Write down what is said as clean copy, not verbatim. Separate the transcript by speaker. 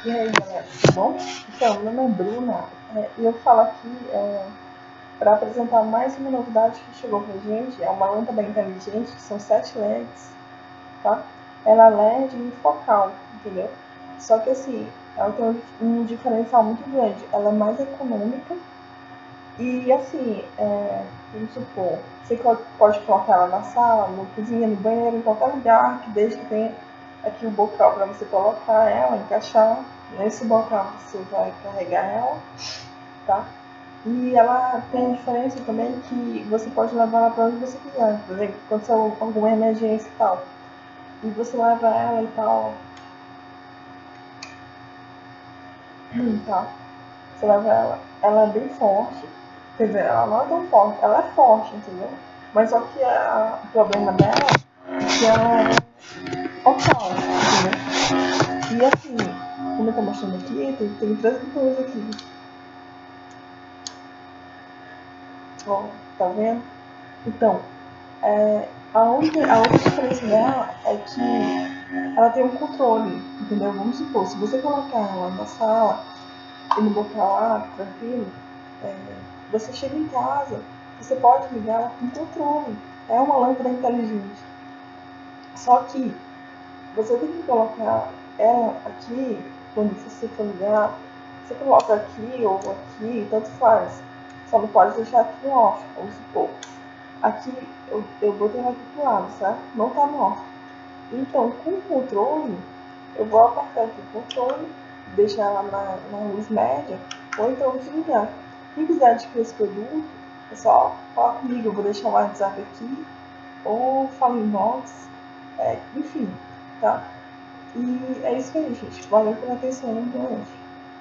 Speaker 1: E aí, galera, tudo bom? Então, meu nome é Bruna e eu falo aqui para apresentar mais uma novidade que chegou pra gente. É uma lâmpada inteligente, que são 7 LEDs, tá? Ela é LED e focal, entendeu? Só que assim, ela tem um diferencial muito grande. Ela é mais econômica e assim, vamos supor, você pode colocar ela na sala, na cozinha, no banheiro, em qualquer lugar, que desde que tenha aqui o bocal para você colocar ela, encaixar. Nesse bocal você vai carregar ela, tá? E ela tem a diferença também que você pode levar ela para onde você quiser. Por exemplo, aconteceu alguma emergência e tal. E você leva ela e tal, tá? Você leva ela. Ela é bem forte. Quer dizer, ela não é tão forte. Ela é forte, entendeu? Mas só que o problema dela é que ela é focal, entendeu? E assim, como eu tô mostrando aqui, tem três botões aqui. Ó, tá vendo? Então, a outra diferença dela é que ela tem um controle, entendeu? Vamos supor, se você colocar ela na sala e no bocal lá, tranquilo, é, você chega em casa, você pode ligar ela com controle. É uma lâmpada inteligente. Só que você tem que colocar ela aqui, quando você for ligar, você coloca aqui ou aqui, tanto faz. Só não pode deixar aqui no off, vamos supor. Aqui eu botei ela aqui pro lado, certo? Não tá no off. Então, com o controle, eu vou apertar aqui o controle, deixar ela na luz média, ou então desligar. Quem quiser adquirir esse produto, é só falar comigo, eu vou deixar o WhatsApp aqui, ou fala em inbox, enfim, tá? E é isso aí, gente. Valeu pela atenção, boa noite.